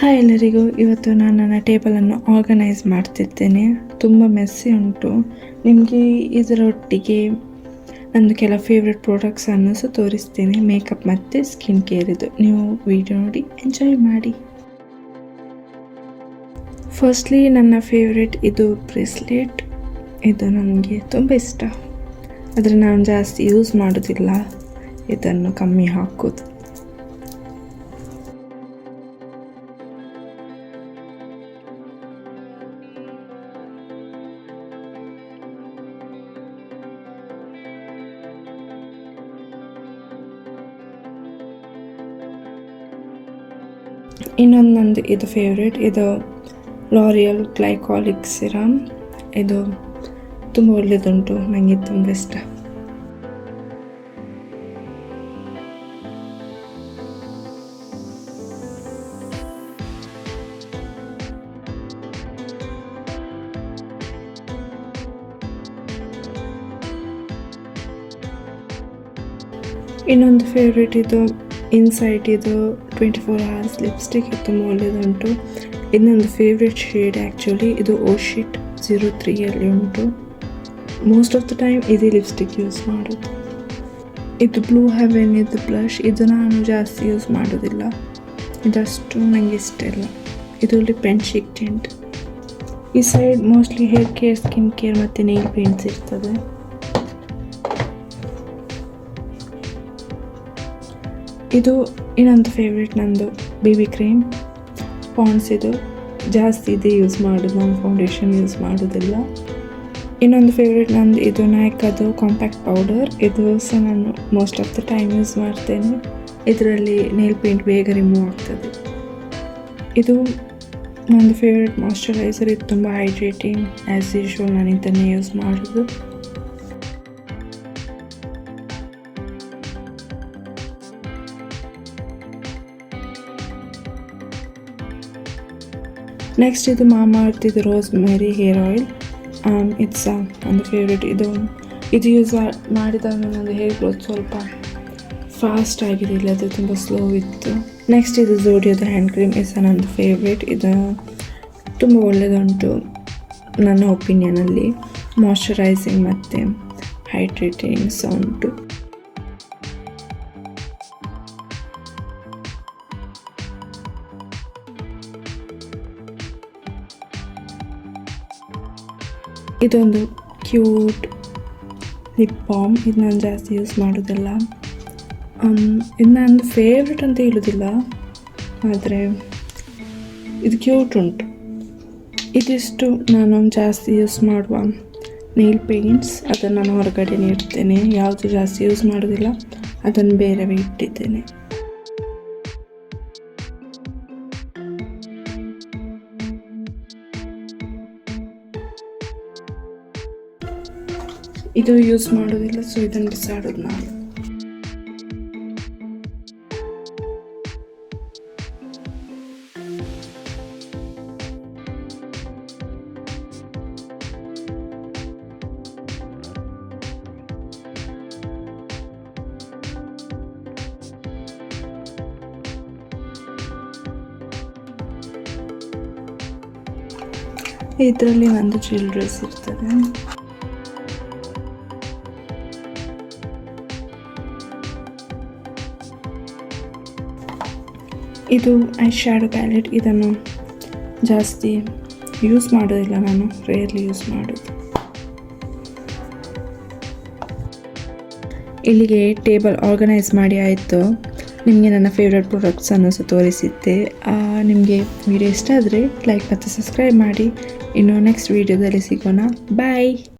Hi ಎಲ್ಲರಿಗೂ, ಇವತ್ತು ನಾನು ನನ್ನ ಟೇಬಲನ್ನು ಆರ್ಗನೈಸ್ ಮಾಡ್ತಿದ್ದೇನೆ. ತುಂಬ ಮೆಸ್ಸಿ ಉಂಟು. ನಿಮಗೆ ಇದರೊಟ್ಟಿಗೆ ನಂದು ಕೆಲವು ಫೇವ್ರೆಟ್ ಪ್ರಾಡಕ್ಟ್ಸನ್ನು ಸಹ ತೋರಿಸ್ತೀನಿ, ಮೇಕಪ್ ಮತ್ತು ಸ್ಕಿನ್ ಕೇರ್ ಇದು. ನೀವು ವಿಡಿಯೋ ನೋಡಿ ಎಂಜಾಯ್ ಮಾಡಿ. ಫಸ್ಟ್ಲಿ ನನ್ನ ಫೇವ್ರೆಟ್ ಇದು ಬ್ರೇಸ್ಲೆಟ್. ಇದು ನನಗೆ ತುಂಬ ಇಷ್ಟ, ಆದರೆ ನಾನು ಜಾಸ್ತಿ ಯೂಸ್ ಮಾಡೋದಿಲ್ಲ, ಇದನ್ನು ಕಮ್ಮಿ ಹಾಕೋದು. ಇನ್ನೊಂದು ನಂದು ಇದು ಫೇವ್ರೇಟ್, ಇದು ಲಾರಿಯಲ್ ಗ್ಲೈಕಾಲಿಕ್ ಸಿರಮ್. ಇದು ತುಂಬ ಒಳ್ಳೆಯದುಂಟು, ನನಗೆ ತುಂಬ ಇಷ್ಟ. ಇನ್ನೊಂದು ಫೇವ್ರೇಟ್ ಇದು ಇನ್ಸೈಟ್, ಇದು 24 hours ಲಿಪ್ಸ್ಟಿಕ್. ಇದು ತುಂಬ ಒಳ್ಳೆಯದುಂಟು. ಇನ್ನೊಂದು ಫೇವ್ರೆಟ್ ಶೇಡ್ ಆ್ಯಕ್ಚುಲಿ, ಇದು ಓಶಿಟ್ 03 ಉಂಟು. ಮೋಸ್ಟ್ ಆಫ್ ದ ಟೈಮ್ ಇದೇ ಲಿಪ್ಸ್ಟಿಕ್ ಯೂಸ್ ಮಾಡೋದು. ಇದು ಬ್ಲೂ ಹೆವೆನ್, ಇದು ಬ್ಲಷ್. ಇದು ನಾನು ಜಾಸ್ತಿ ಯೂಸ್ ಮಾಡೋದಿಲ್ಲ, ಇದಷ್ಟು ನನಗೆ ಇಷ್ಟ ಇಲ್ಲ. ಇದು ಲಿಪ್ ಆ್ಯಂಡ್ ಚೀಕ್ ಟಿಂಟ್. ಈ side mostly hair care, skin care ಮತ್ತು ನೇಲ್ ಪೇಂಟ್ಸ್ ಇರ್ತದೆ. ಇದು ಇನ್ನೊಂದು ಫೇವ್ರೇಟ್ ನಂದು ಬೇಬಿ ಕ್ರೀಮ್ ಪಾಂಡ್ಸ್. ಇದು ಜಾಸ್ತಿ ಇದೆ ಯೂಸ್ ಮಾಡೋದು, ನಾನು ಫೌಂಡೇಶನ್ ಯೂಸ್ ಮಾಡೋದಿಲ್ಲ. ಇನ್ನೊಂದು ಫೇವ್ರೇಟ್ ನಂದು ಇದು ನೈಕಾದು ಕಾಂಪ್ಯಾಕ್ಟ್ ಪೌಡರ್. ಇದು ಸಹ ನಾನು most of the time use ಮಾಡ್ತೇನೆ. ಇದರಲ್ಲಿ ನೇಲ್ ಪೇಂಟ್ ಬೇಗ ರಿಮೂವ್ ಆಗ್ತದೆ. ಇದು ನಂದು ಫೇವ್ರೇಟ್ ಮಾಯ್ಶ್ಚರೈಸರ್. ಇದು ತುಂಬ ಹೈಡ್ರೇಟಿಂಗ್. ಆ್ಯಸ್ ಯೂಶ್ವಲ್ ನಾನು ಇದನ್ನೇ ಯೂಸ್ ಮಾಡೋದು. ನೆಕ್ಸ್ಟ್ ಇದು ಮಾಮಾ ಅರ್ತ್, ಇದು ರೋಸ್ಮೆರಿ ಹೇರ್ ಆಯಿಲ್. ಇಟ್ಸ್ ಒಂದು ಫೇವ್ರೇಟ್. ಇದು ಯೂಸ್ ಮಾಡಿದಾಗ ನನ್ನದು ಹೇರ್ ಗ್ರೋತ್ ಸ್ವಲ್ಪ ಫಾಸ್ಟ್ ಆಗಿದೆ, ಇಲ್ಲದು ತುಂಬ ಸ್ಲೋ ಇತ್ತು. ನೆಕ್ಸ್ಟ್ ಇದು ಝೋಡಿಯೋದ ಹ್ಯಾಂಡ್ ಕ್ರೀಮ್. ಇದು ಸಹ ನಂದು ಫೇವ್ರೇಟ್. ಇದು ತುಂಬ ಒಳ್ಳೆಯದುಂಟು ನನ್ನ ಒಪಿನಿಯನಲ್ಲಿ. ಮಾಯ್ಶ್ಚರೈಸಿಂಗ್ ಮತ್ತು ಹೈಡ್ರೇಟಿಂಗ್ ಸಹ ಉಂಟು. ಇದೊಂದು ಕ್ಯೂಟ್ ಲಿಪ್ ಬಾಮ್. ಇದು ನಾನು ಜಾಸ್ತಿ ಯೂಸ್ ಮಾಡೋದಿಲ್ಲ. ಇದು ನಂದು ಫೇವ್ರೆಟ್ ಅಂತ ಹೇಳೋದಿಲ್ಲ, ಆದರೆ ಇದು ಕ್ಯೂಟ್ ಉಂಟು. ಇದಿಷ್ಟು ನಾನು ಜಾಸ್ತಿ ಯೂಸ್ ಮಾಡುವ ನೇಲ್ ಪೇಂಟ್ಸ್. ಅದನ್ನು ನಾನು ಹೊರಗಡೆ ಇಡ್ತೇನೆ, ಯಾವುದು ಜಾಸ್ತಿ ಯೂಸ್ ಮಾಡೋದಿಲ್ಲ, ಅದನ್ನು ಬೇರೆ ಇಟ್ಟಿದ್ದೇನೆ. ಇದು ಯೂಸ್ ಮಾಡೋದಿಲ್ಲ, ಸೊ ಇದನ್ನು ಬಿಸಾಡೋದು ನಾನು. ಇದರಲ್ಲಿ ನಂದು ಚಿಲ್ಡ್ರನ್ಸ್ ಇರ್ತದೆ. ಇದು ಐ ಶ್ಯಾಡೋ ಪ್ಯಾಲೆಟ್. ಇದನ್ನು ಜಾಸ್ತಿ ಯೂಸ್ ಮಾಡೋದಿಲ್ಲ, ನಾನು ರೇರ್ಲಿ ಯೂಸ್ ಮಾಡೋದು. ಇಲ್ಲಿಗೆ ಟೇಬಲ್ ಆರ್ಗನೈಸ್ ಮಾಡಿ ಆಯಿತು. ನಿಮಗೆ ನನ್ನ ಫೇವ್ರೆಟ್ ಪ್ರಾಡಕ್ಟ್ಸನ್ನು ಸಹ ತೋರಿಸಿದ್ದೆ. ನಿಮಗೆ ವಿಡಿಯೋ ಇಷ್ಟ ಆದರೆ ಲೈಕ್ ಮತ್ತು ಸಬ್ಸ್ಕ್ರೈಬ್ ಮಾಡಿ. ಇನ್ನು ನೆಕ್ಸ್ಟ್ ವಿಡಿಯೋದಲ್ಲಿ ಸಿಗೋಣ. ಬಾಯ್.